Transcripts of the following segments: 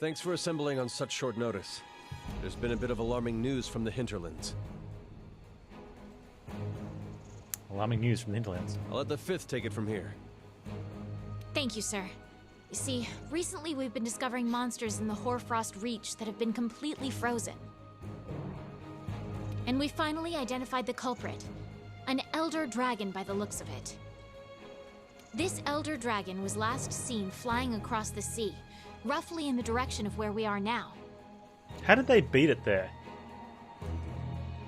Thanks for assembling on such short notice. There's been a bit of alarming news from the hinterlands. Alarming news from the hinterlands. I'll let the 5th take it from here. Thank you, sir. You see, recently we've been discovering monsters in the Hoarfrost Reach that have been completely frozen. And we finally identified the culprit. An elder dragon by the looks of it. This elder dragon was last seen flying across the sea, roughly in the direction of where we are now. How did they beat it there?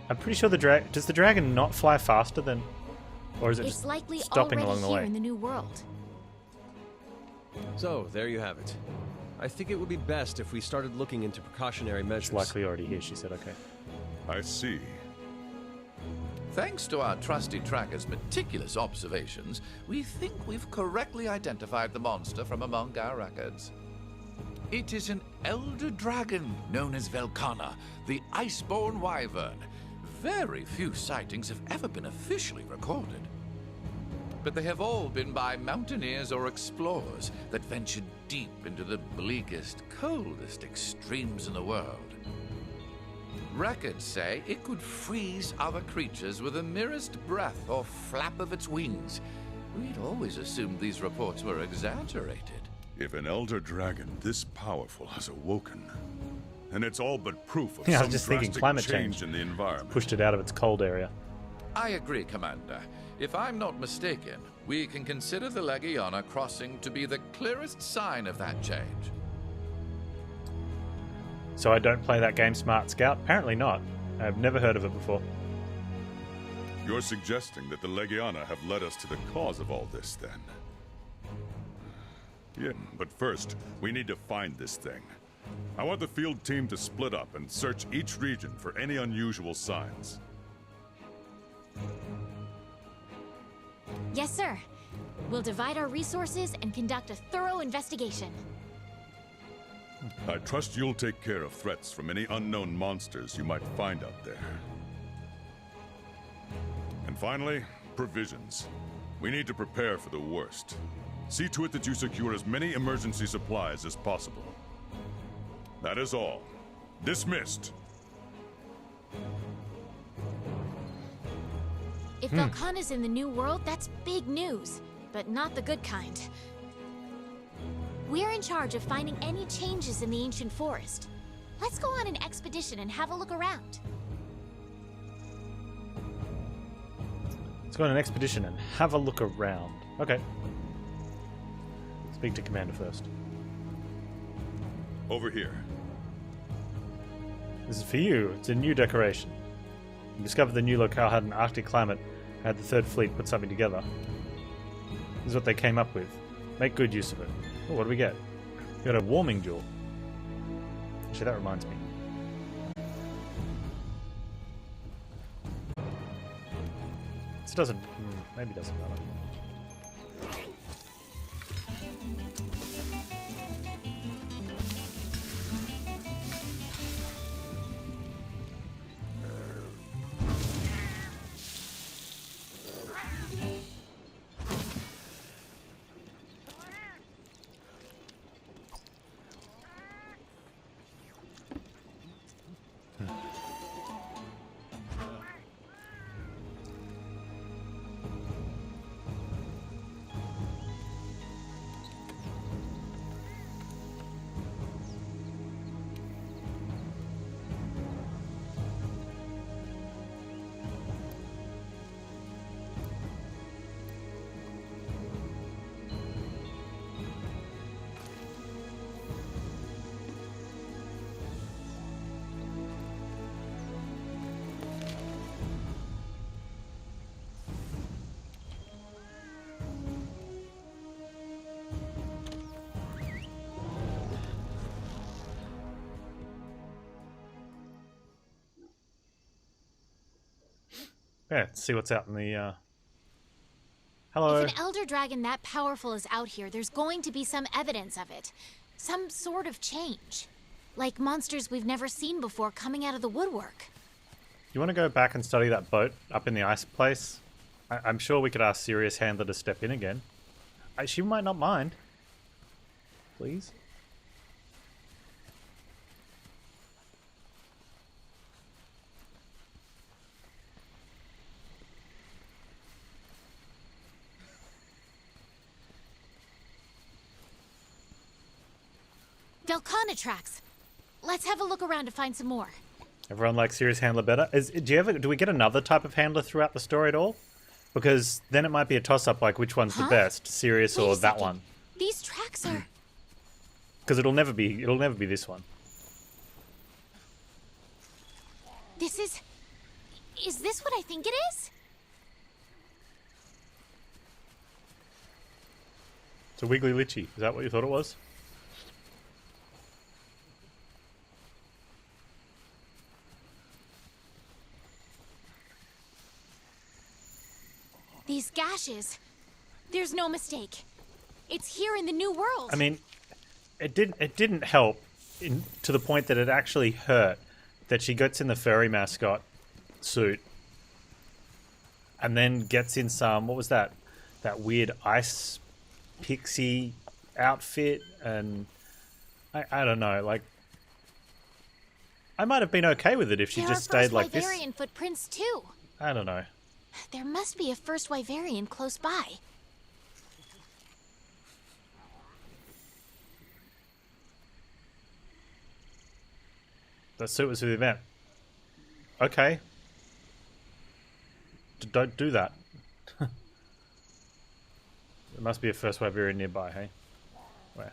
I'm pretty sure does the dragon not fly faster than, or is it It's just likely stopping already along the here way? in the new world. So, there you have it. I think it would be best if we started looking into precautionary measures. It's likely already here, she said, okay. I see. Thanks to our trusty tracker's meticulous observations, we think we've correctly identified the monster from among our records. It is an elder dragon known as Velkana, the Iceborne wyvern. Very few sightings have ever been officially recorded. But they have all been by mountaineers or explorers that ventured deep into the bleakest, coldest extremes in the world. Records say it could freeze other creatures with the merest breath or flap of its wings. We'd always assumed these reports were exaggerated. If an elder dragon this powerful has awoken, then it's all but proof of Yeah, I some was just thinking drastic climate change change in the environment. pushed it out of its cold area. I agree, Commander. If I'm not mistaken, we can consider the Legiana crossing to be the clearest sign of that change. So I don't play that game Smart Scout? Apparently not. I've never heard of it before. You're suggesting that the Legiana have led us to the cause of all this, then? Yeah, but first, we need to find this thing. I want the field team to split up and search each region for any unusual signs. Yes, sir. We'll divide our resources and conduct a thorough investigation. I trust you'll take care of threats from any unknown monsters you might find out there. And finally, provisions. We need to prepare for the worst. See to it that you secure as many emergency supplies as possible. That is all. Dismissed. If Velkana's in the new world, that's big news, but not the good kind. We're in charge of finding any changes in the ancient forest. Let's go on an expedition and have a look around. Let's go on an expedition and have a look around. Okay. Speak to Commander first. Over here. This is for you. It's a new decoration. You discovered the new locale had an Arctic climate and had the Third Fleet put something together. This is what they came up with. Make good use of it. Oh, what do we get? We got a warming jewel. Actually, that reminds me. This doesn't... maybe it doesn't matter. Yeah, let's see what's out in the, Hello. If an elder dragon that powerful is out here, there's going to be some evidence of it. Some sort of change. Like monsters we've never seen before coming out of the woodwork. You want to go back and study that boat up in the ice place? I'm sure we could ask Sirius Handler to step in again. She might not mind. Please? Velcana tracks. Let's have a look around to find some more. Everyone likes Serious Handler better. Do we get another type of handler throughout the story at all? Because then it might be a toss-up, like which one's the best, Serious or that one. These tracks are... Because it'll never be this one. This is... Is this what I think it is? It's a Wiggly Litchi. Is that what you thought it was? These gashes. There's no mistake. It's here in the new world. I mean, it didn't help to the point that it actually hurt that she gets in the furry mascot suit and then gets in some, what was that weird ice pixie outfit, and I don't know, like, I might have been okay with it if she just stayed like this. There are first Wyverian footprints too. I don't know. There must be a first Wyverian close by. The suit was for the event. Okay. Don't do that. There must be a first Wyverian nearby, hey? Where?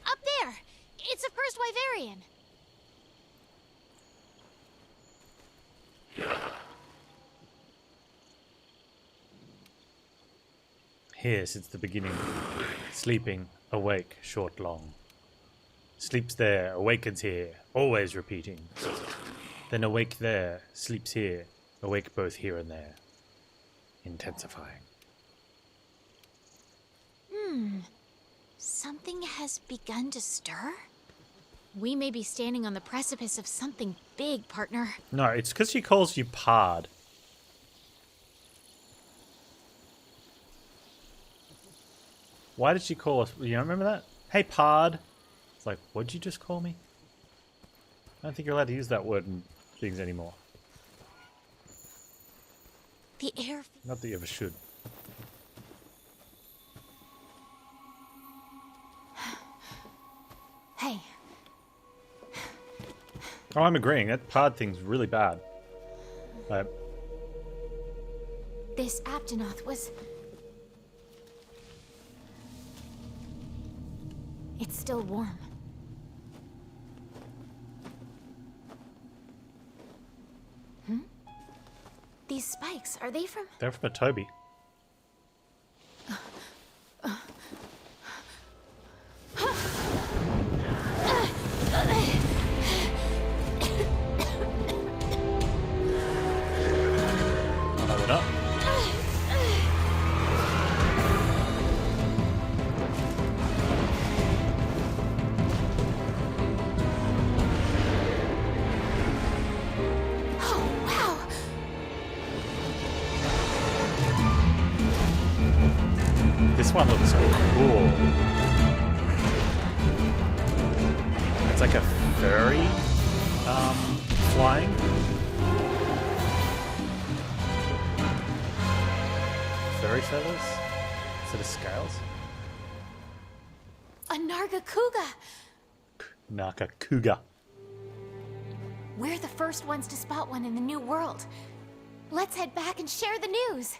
Up there! It's a first Wyverian! Here since the beginning, sleeping, awake, short, long. Sleeps there, awakens here, always repeating. Then awake there, sleeps here, awake both here and there. Intensifying. Something has begun to stir? We may be standing on the precipice of something big, partner. No, it's because she calls you Pard. Why did she call us? You don't remember that? Hey, Pard. It's like, what'd you just call me? I don't think you're allowed to use that word in things anymore. The air... Not that you ever should. Hey, Oh, I'm agreeing. That Pard thing's really bad. this Aptonoth was... It's still warm. These spikes, are they from... They're from a Toby. Oh, they're not. Oh, wow! This one looks cool. It's like a furry flying. Furry feathers instead of scales. A Nargacuga! Nakakuga. We're the first ones to spot one in the new world. Let's head back and share the news.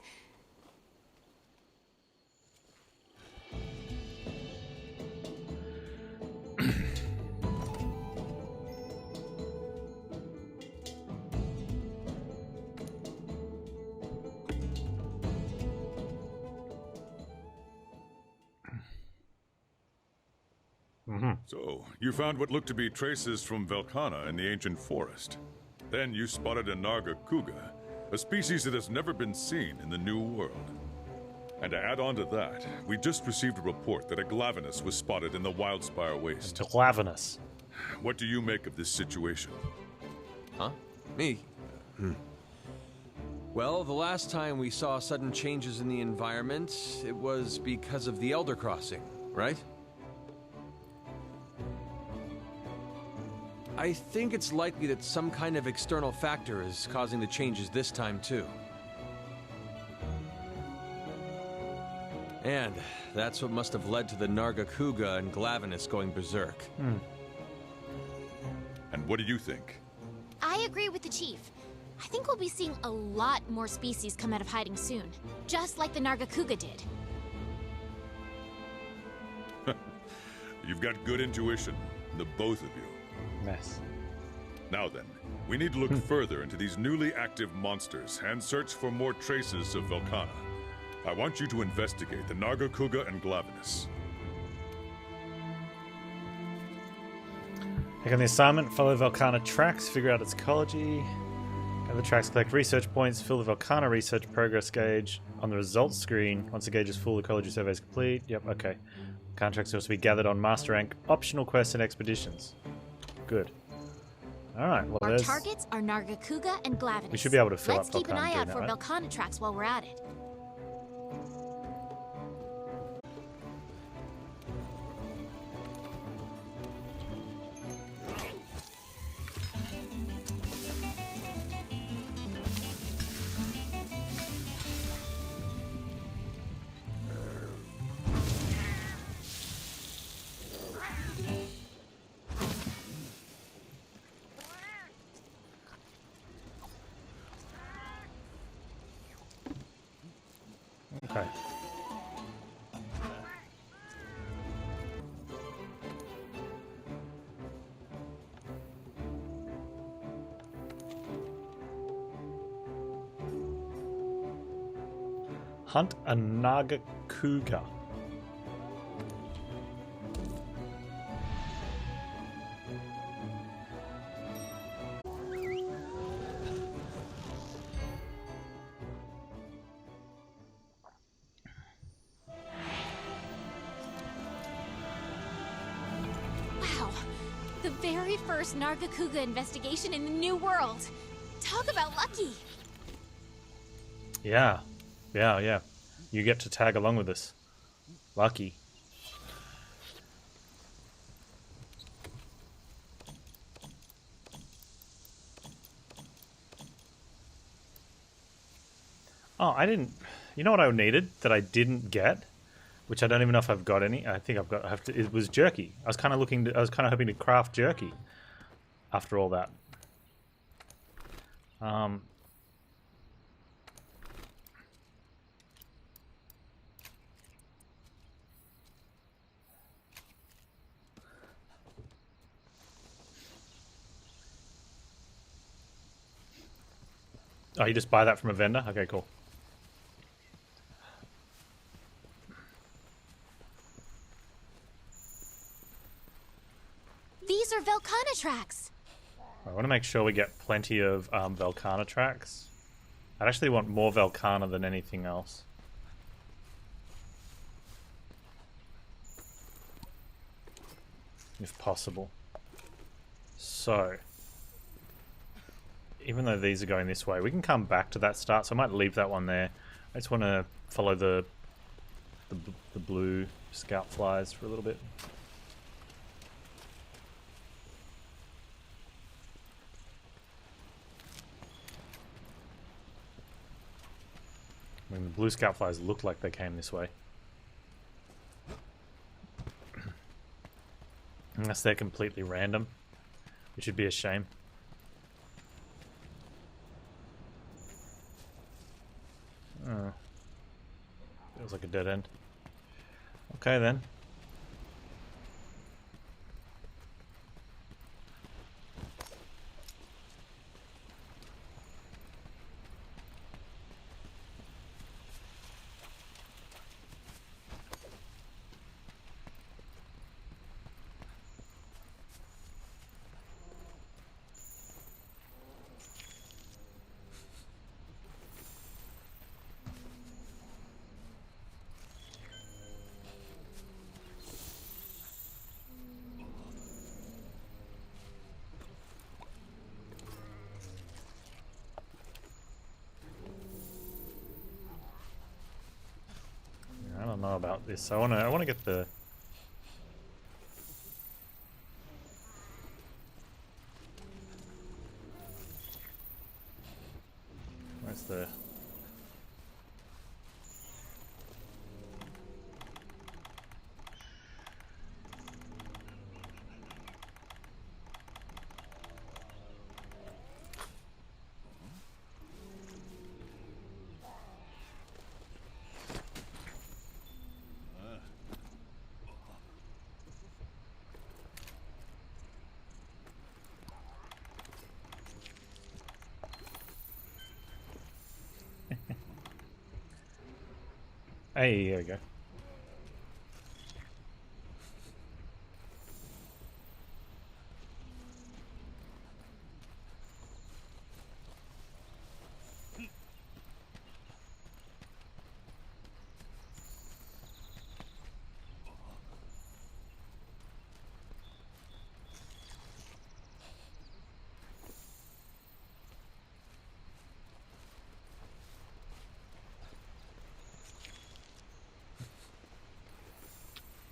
So, you found what looked to be traces from Velcana in the ancient forest. Then you spotted a Nargacuga, a species that has never been seen in the New World. And to add on to that, we just received a report that a Glavenus was spotted in the Wildspire Waste. Glavenus. What do you make of this situation? Huh? Me? Well, the last time we saw sudden changes in the environment, it was because of the Elder Crossing, right? I think it's likely that some kind of external factor is causing the changes this time, too. And that's what must have led to the Nargacuga and Glavenus going berserk. And what do you think? I agree with the chief. I think we'll be seeing a lot more species come out of hiding soon, just like the Nargacuga did. You've got good intuition, the both of you. Mess. Now then, we need to look further into these newly active monsters and search for more traces of Velkhana. I want you to investigate the Nargacuga and Glavenus. Take on the assignment, follow Velkhana tracks, figure out its ecology. Gather tracks, collect research points, fill the Velkhana research progress gauge on the results screen. Once the gauge is full, ecology survey is complete. Yep, okay. Contracts are also be gathered on master rank optional quests and expeditions. Good. Alright, well Our there's... targets are Nargacuga and Glavenus. We should be able to fill Let's up keep an Velkhana eye doing out that, for right? Velkhana tracks while we're at it. Okay. Hunt a Nargacuga. Wow, the very first Nargacuga investigation in the New World. Talk about lucky. Yeah. Yeah. You get to tag along with us. Lucky. Oh, I didn't... You know what I needed that I didn't get? Which I don't even know if I've got any. I think I've got... it was jerky. I was kind of looking... I was kind of hoping to craft jerky after all that. Oh, you just buy that from a vendor? Okay, cool. These are Velkhana tracks. I want to make sure we get plenty of Velkhana tracks. I'd actually want more Velkhana than anything else. If possible. So... Even though these are going this way, we can come back to that start, so I might leave that one there. I just want to follow the blue scout flies for a little bit. I mean, the blue scout flies look like they came this way. Unless they're completely random, which would be a shame. Oh. Feels like a dead end. Okay then. I don't know about this. I wanna get the... Where's the... Hey, here we go.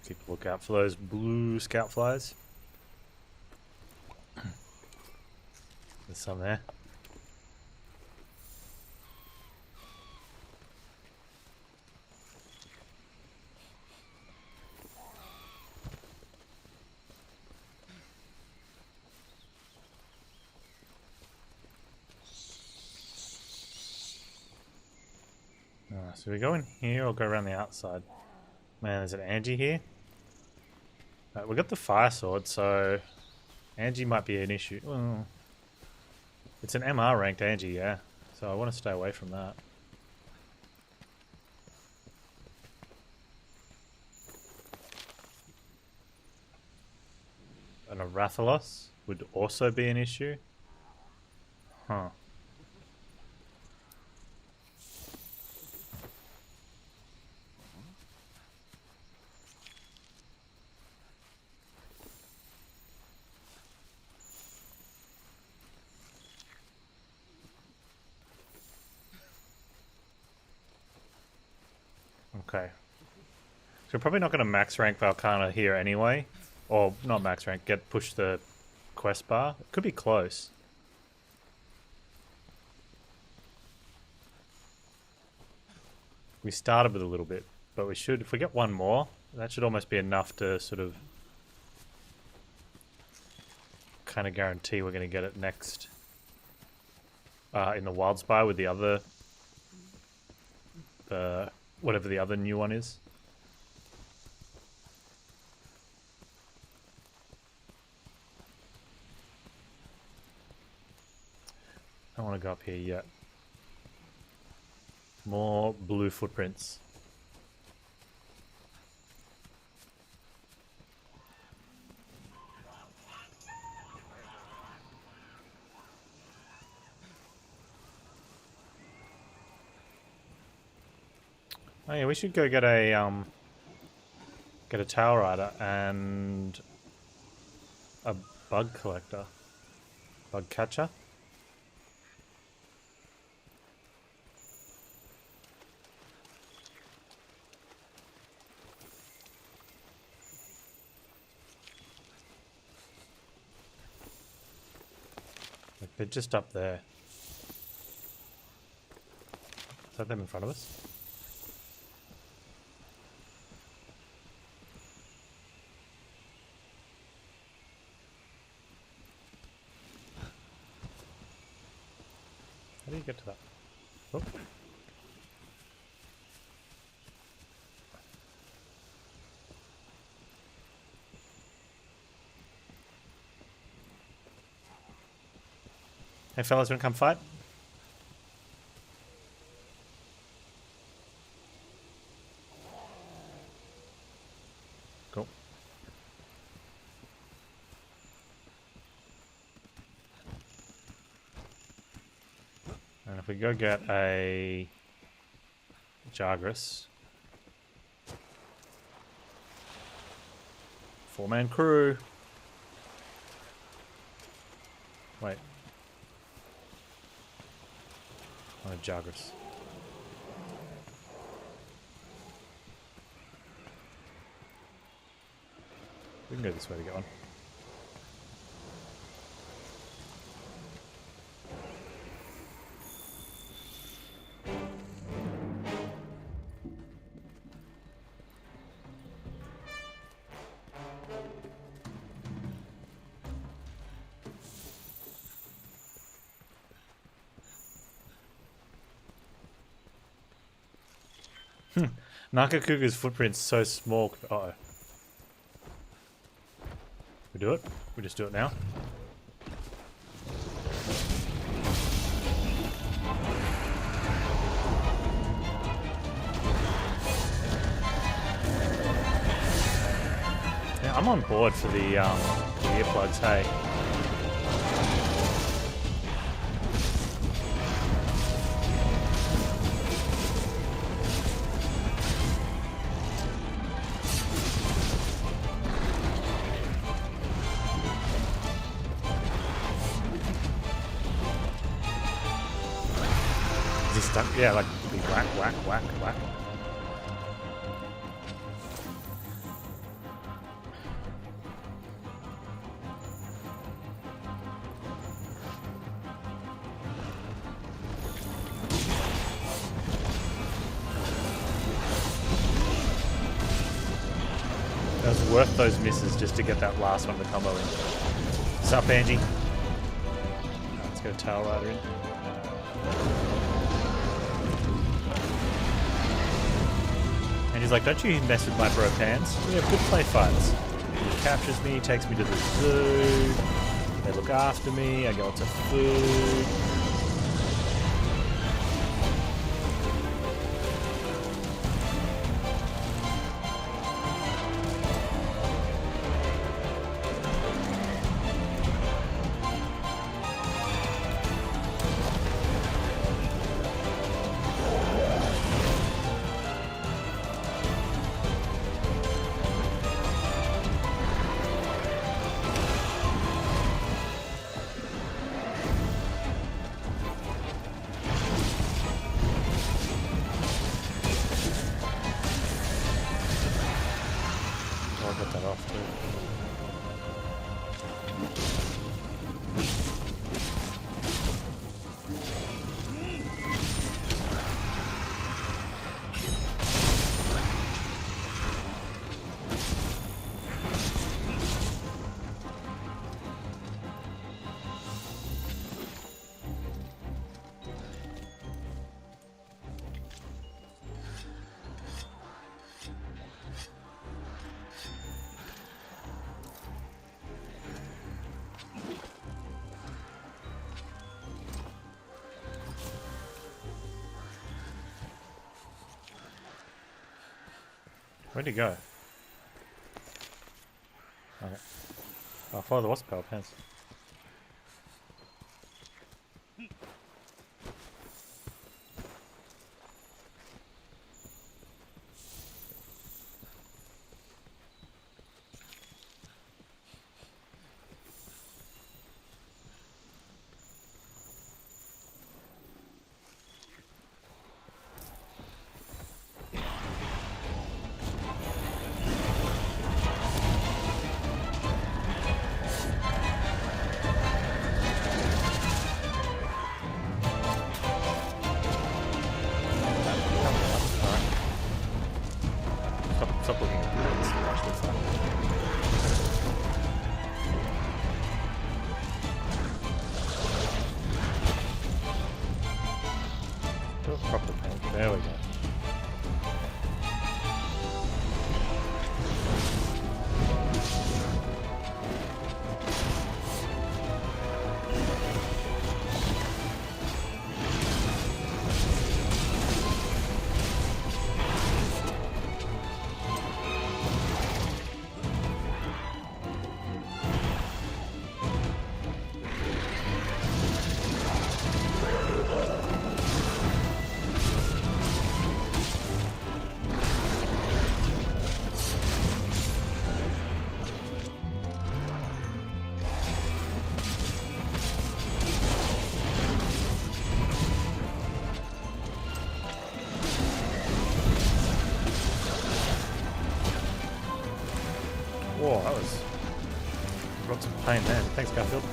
Keep a lookout for those blue scout flies. There's some there. So we go in here or go around the outside? Man, there's an Angie here. We got the fire sword, so Angie might be an issue. Well, it's an MR ranked Angie, yeah. So I want to stay away from that. An Arathalos would also be an issue. Huh. Okay. So we're probably not going to max rank Valkana here anyway. Or not max rank, push the quest bar. It could be close. We started with a little bit, but we should, if we get one more, that should almost be enough to sort of kind of guarantee we're going to get it next in the Wild Spy with the other, whatever the other new one is. I don't want to go up here yet. More blue footprints. Oh yeah, we should go get a tail rider and a bug collector, bug catcher. Like they're just up there. Is that them in front of us? How do you get to that? Oh. Hey fellas, wanna come fight? Cool. And if we go get a Jagras, 4-man crew. Wait. On a Jagras. We can go this way to get one. Nakakuga's footprint's so small. Uh-oh. We do it? We just do it now? I'm on board for the earplugs, hey. Is he stuck? Yeah, like be whack, whack, whack, whack. It was worth those misses just to get that last one to combo in. What's up, Angie? Let's go Tail Rider in. And he's like, don't you mess with my bro Panz. We have good play fights. He captures me, takes me to the zoo. They look after me, I get lots of food. I'll get that off too. Where'd he go? Okay. I'll follow the wasp power Panz. Stop looking at this. Actually, fine. Do a proper paint. There we go. Whoa, that was lots of pain there. Thanks, Garfield.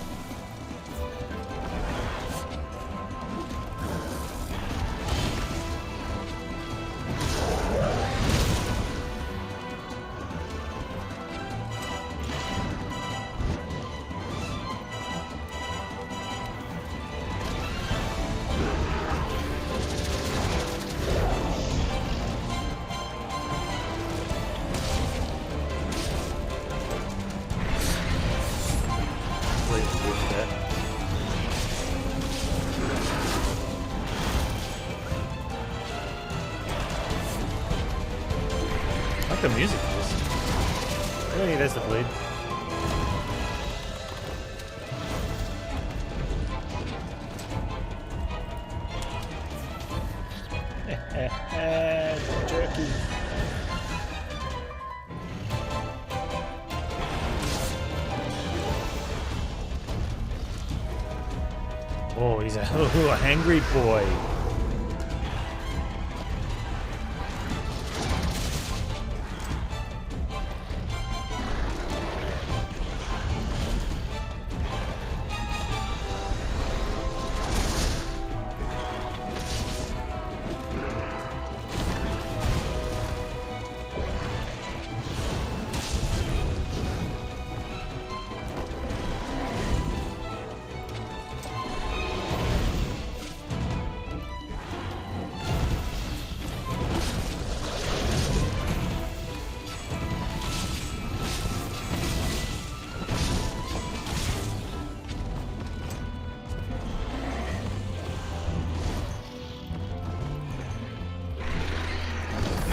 I like the music for this. Hey, there's the bleed. Jerky. Oh, he's a hangry boy.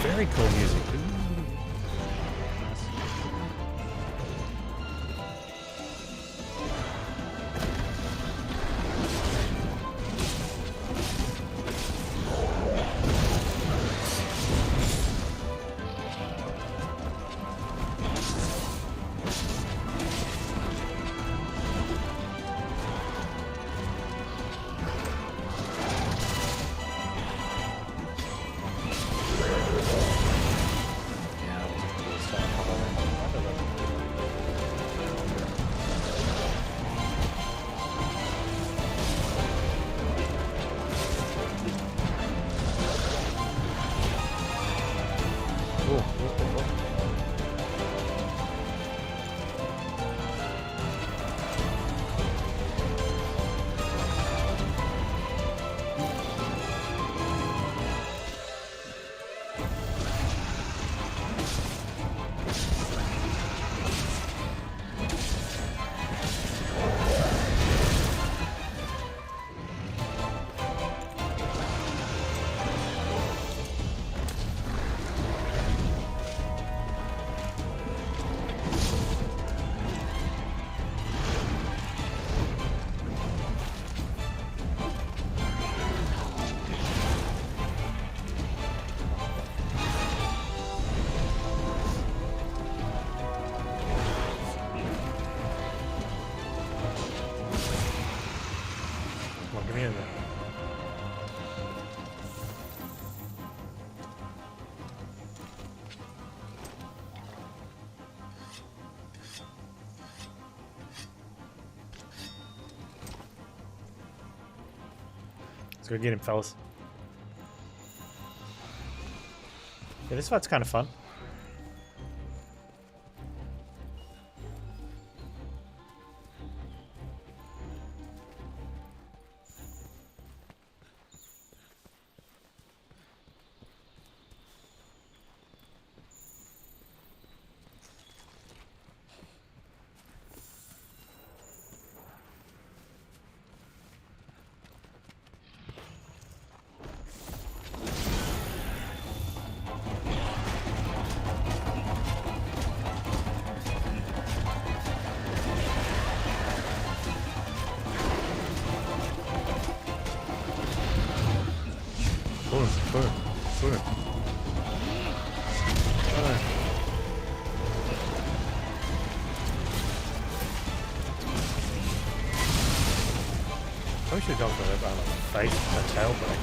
Very cool music. Let's go get him, fellas. Yeah, this fight's kind of fun. I wish we'd gone for a face, a tail break.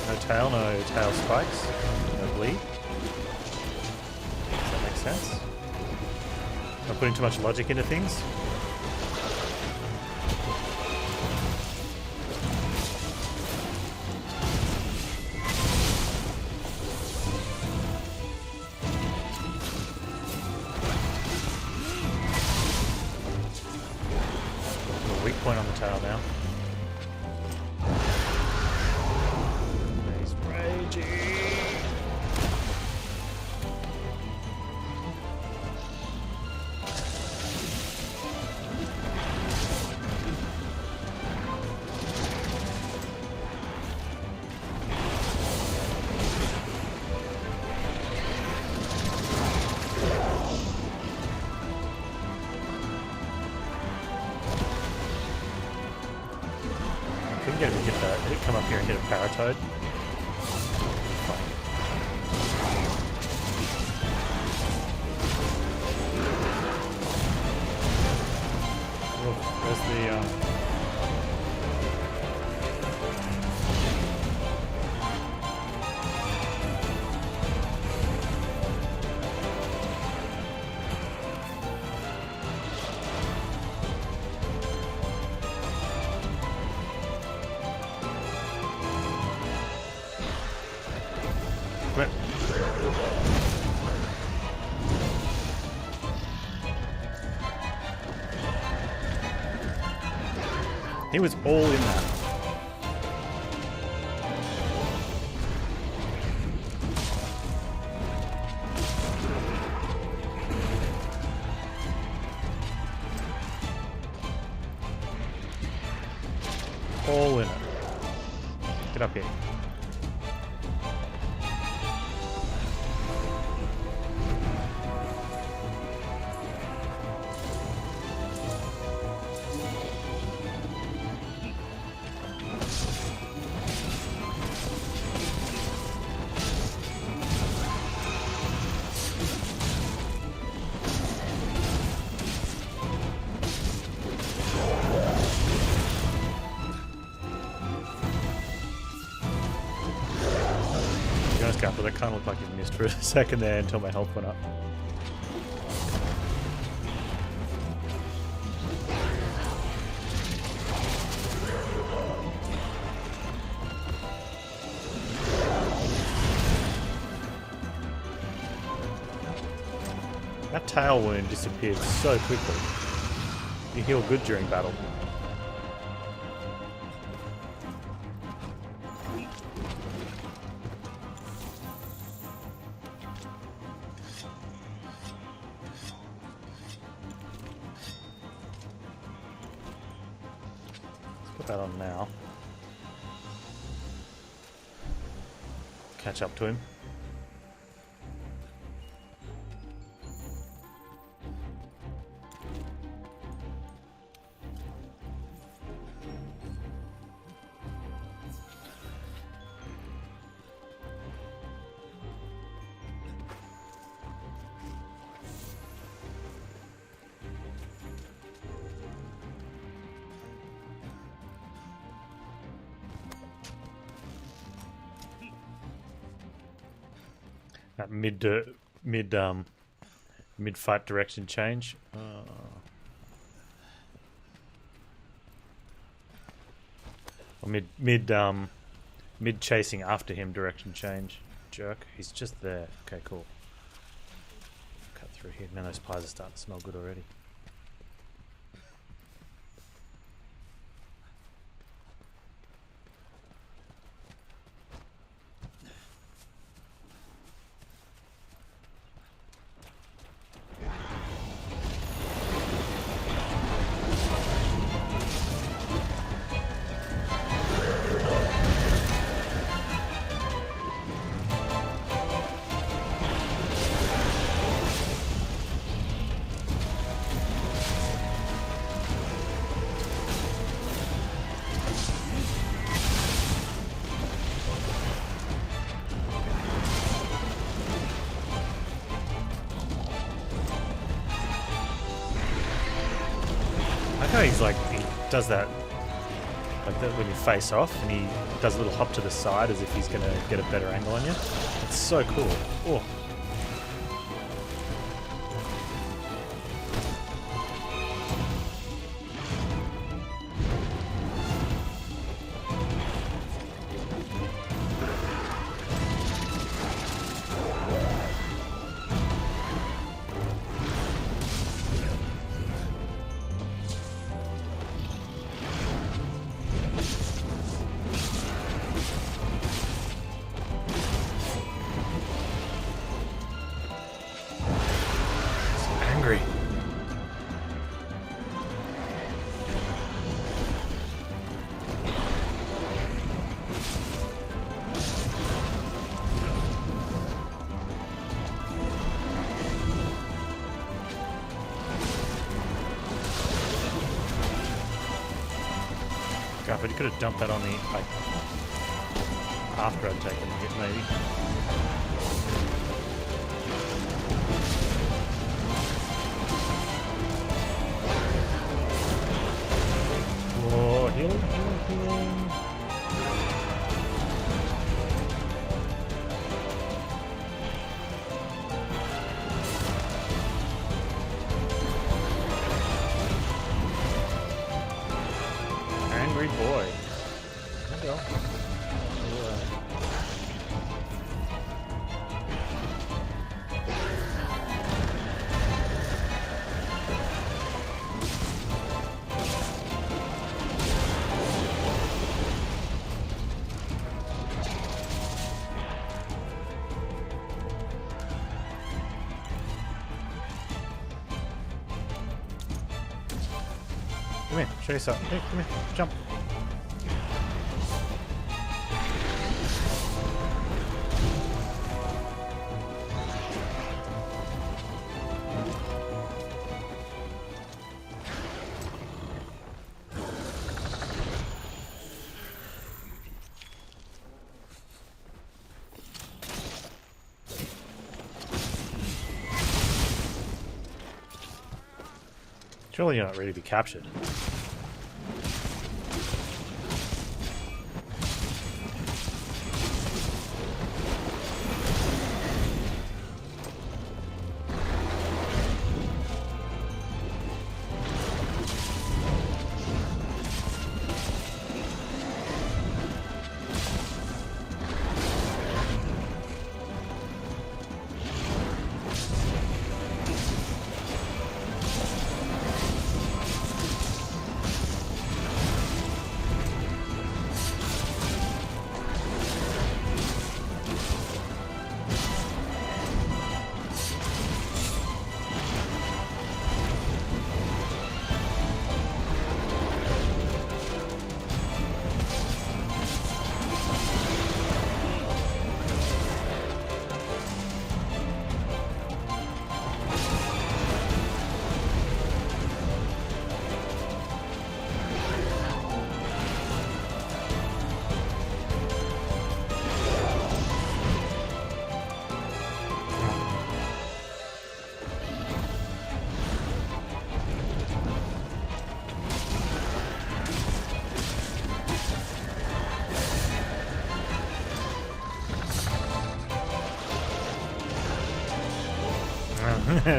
No tail spikes, no bleed. Does that make sense? Not putting too much logic into things. Weak point on the tail now. He's raging. Wait, did it come up here and hit a Paratoad? Oh, where's the Come here. He was all in that. All in it. Get up here. But that kind of looked like it missed for a second there until my health went up. That tail wound disappeared so quickly. You heal good during battle. That on now. Catch up to him. That mid fight direction change. Or mid chasing after him direction change. Jerk. He's just there. Okay, cool. Cut through here. Man, those pies are starting to smell good already. He's like, he does that, like that when you face off, and he does a little hop to the side as if he's going to get a better angle on you. It's so cool. Oh. crap, but you could have dumped that on the, like, after I'd taken a hit, maybe. Whoa, healing, healing, healing. Angry boy. There we go. Come here, show you something. Hey, come here, jump. Surely you're not ready to be captured.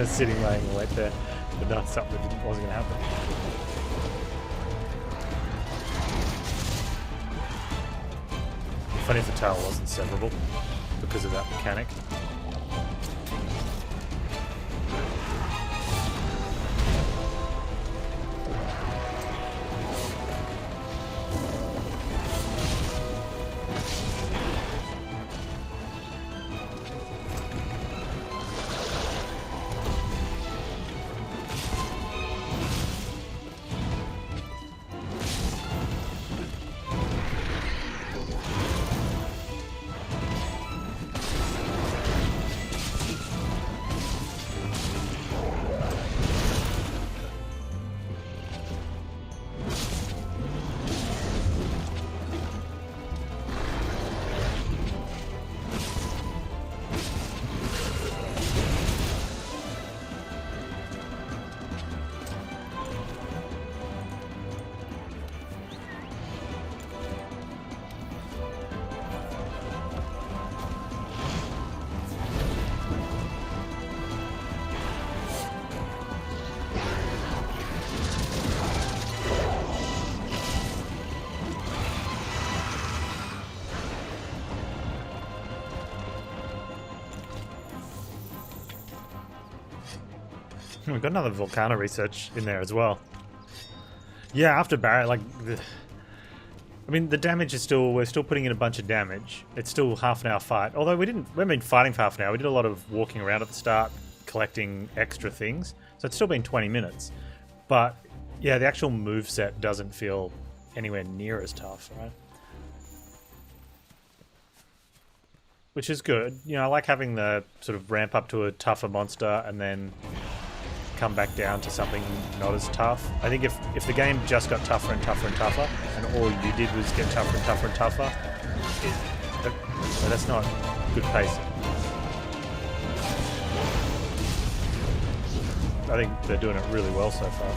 Sitting laying in wait there, but that's something that wasn't going to happen. Funny if the tower wasn't severable because of that mechanic. We've got another Volcano research in there as well. Yeah, after Barret, like, I mean, the damage is still, we're still putting in a bunch of damage. It's still half an hour fight. Although we haven't been fighting for half an hour. We did a lot of walking around at the start, collecting extra things. So it's still been 20 minutes. But yeah, the actual moveset doesn't feel anywhere near as tough, right? Which is good. You know, I like having the sort of ramp up to a tougher monster and then come back down to something not as tough. I think if the game just got tougher and tougher and tougher, and all you did was get tougher and tougher and tougher, that's not good pacing. I think they're doing it really well so far.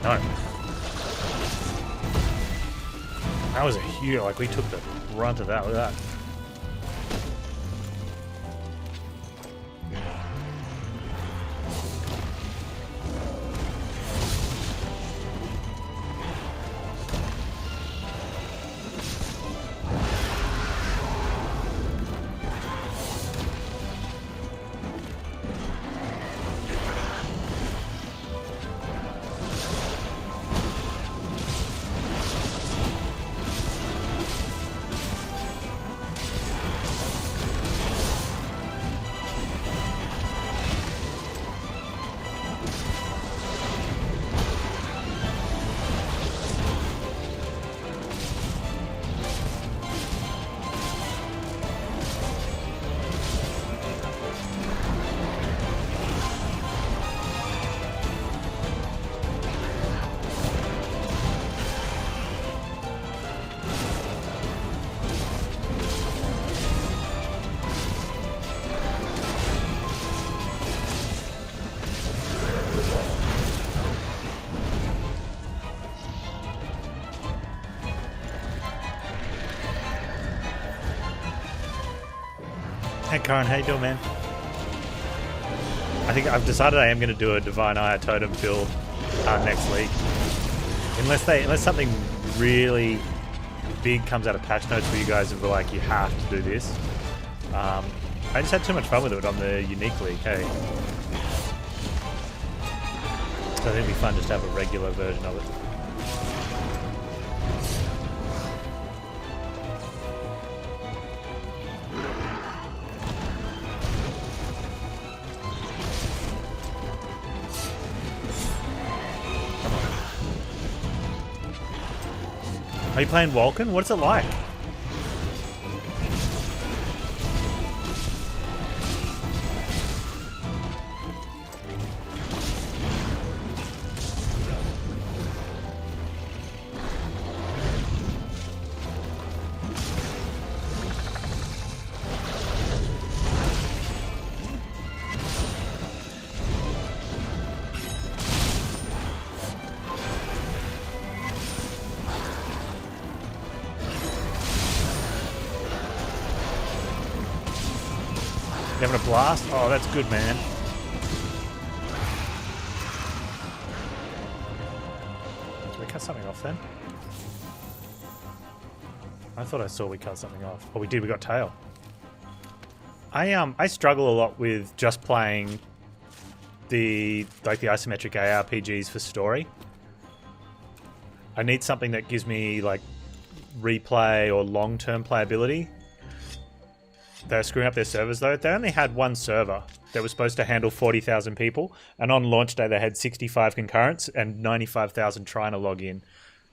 No. That was a huge, like we took the brunt of that with that. Hey Karan, how you doing, man? I think I've decided I am going to do a Divine Eye Totem build next week. Unless something really big comes out of patch notes for you guys and we're like, you have to do this. I just had too much fun with it on the Unique League, hey? So I think it'd be fun just to have a regular version of it. Are you playing Vulcan? What's it like? You having a blast? Oh, that's good, man. Did we cut something off then? I thought I saw we cut something off. Oh, we did. We got tail. I struggle a lot with just playing the isometric ARPGs for story. I need something that gives me like replay or long-term playability. They're screwing up their servers though. They only had one server that was supposed to handle 40,000 people, and on launch day they had 65 concurrents and 95,000 trying to log in.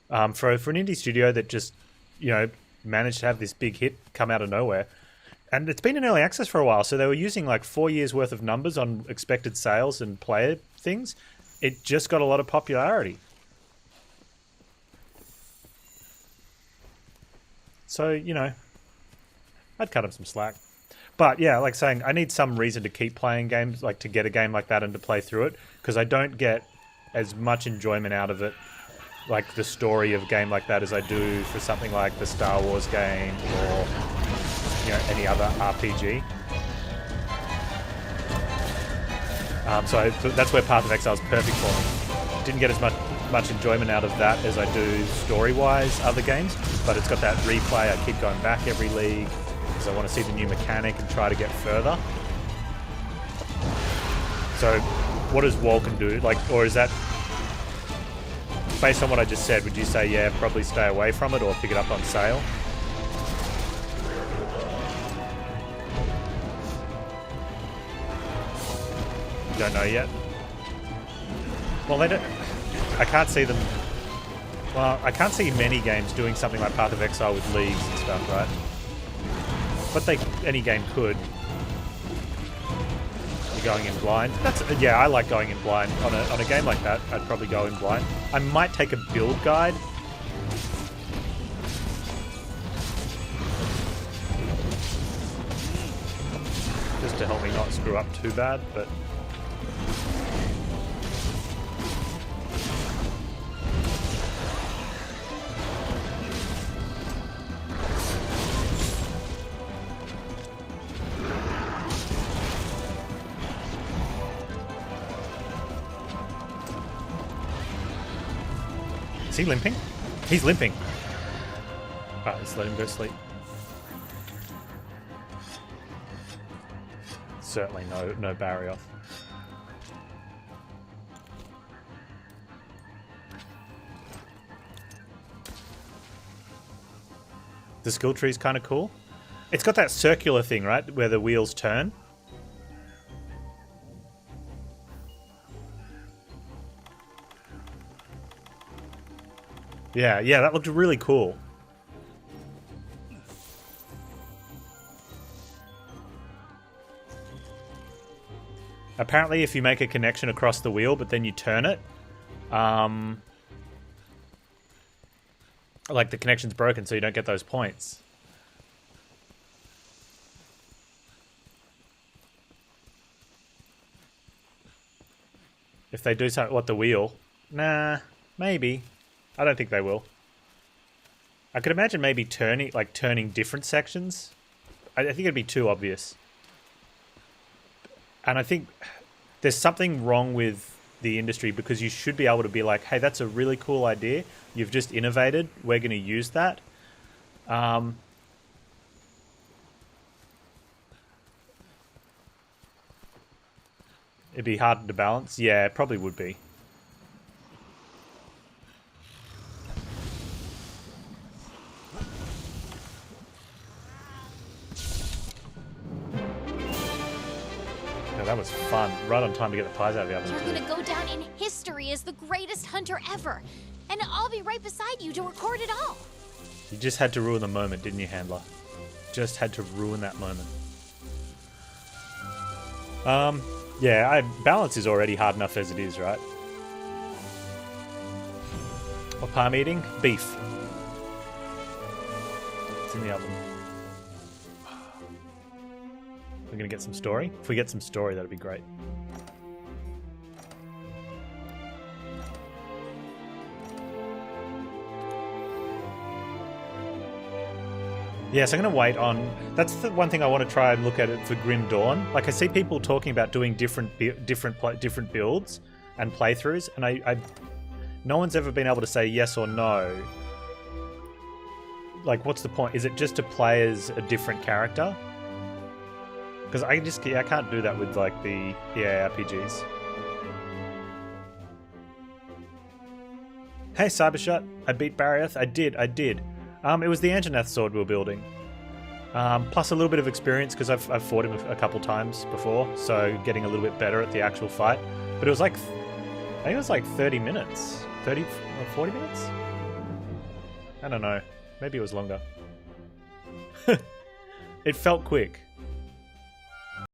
For an indie studio that just, managed to have this big hit come out of nowhere. And it's been in early access for a while, so they were using like 4 years worth of numbers on expected sales and player things. It just got a lot of popularity. So, I'd cut them some slack. But yeah, like saying, I need some reason to keep playing games, like to get a game like that and to play through it, because I don't get as much enjoyment out of it, like the story of a game like that, as I do for something like the Star Wars game or, any other RPG. So that's where Path of Exile is perfect for me. Didn't get as much enjoyment out of that as I do story-wise other games, but it's got that replay. I keep going back every league. because I want to see the new mechanic and try to get further. So, what does Walken do? Like, or is that based on what I just said? Would you say, yeah, probably stay away from it or pick it up on sale? You don't know yet. Well, they don't. I can't see them. Well, I can't see many games doing something like Path of Exile with leaves and stuff, right? But any game could. You're going in blind. Yeah, I like going in blind. On a game like that, I'd probably go in blind. I might take a build guide. Just to help me not screw up too bad, but... Is he limping? He's limping. Alright, let's let him go sleep. Certainly no barrier off. The skill tree is kind of cool. It's got that circular thing, right? Where the wheels turn. Yeah, that looked really cool. Apparently, if you make a connection across the wheel, but then you turn it, like the connection's broken, so you don't get those points. If they do something, what, the wheel? Nah, maybe. I don't think they will. I could imagine maybe turning different sections. I think it'd be too obvious. And I think there's something wrong with the industry because you should be able to be like, hey, that's a really cool idea. You've just innovated. We're going to use that. It'd be hard to balance. Yeah, it probably would be. That was fun. Right on time to get the pies out of the oven. You're gonna go down in history as the greatest hunter ever. And I'll be right beside you to record it all. You just had to ruin the moment, didn't you, Handler? Just had to ruin that moment. Yeah, balance is already hard enough as it is, right? What pie I'm eating? Beef. It's in the oven. We're going to get some story. If we get some story, that'd be great. Yes, I'm going to wait on... That's the one thing I want to try and look at it for Grim Dawn. Like, I see people talking about doing different builds and playthroughs, and no one's ever been able to say yes or no. Like, what's the point? Is it just to play as a different character? Because I can't do that with, like, the EA RPGs. Hey, Cybershot. I beat Barioth. I did. It was the Anjanath sword we were building. Plus a little bit of experience, because I've fought him a couple times before, so getting a little bit better at the actual fight. But it was like... I think it was like 30 minutes. 30 or 40 minutes? I don't know. Maybe it was longer. It felt quick.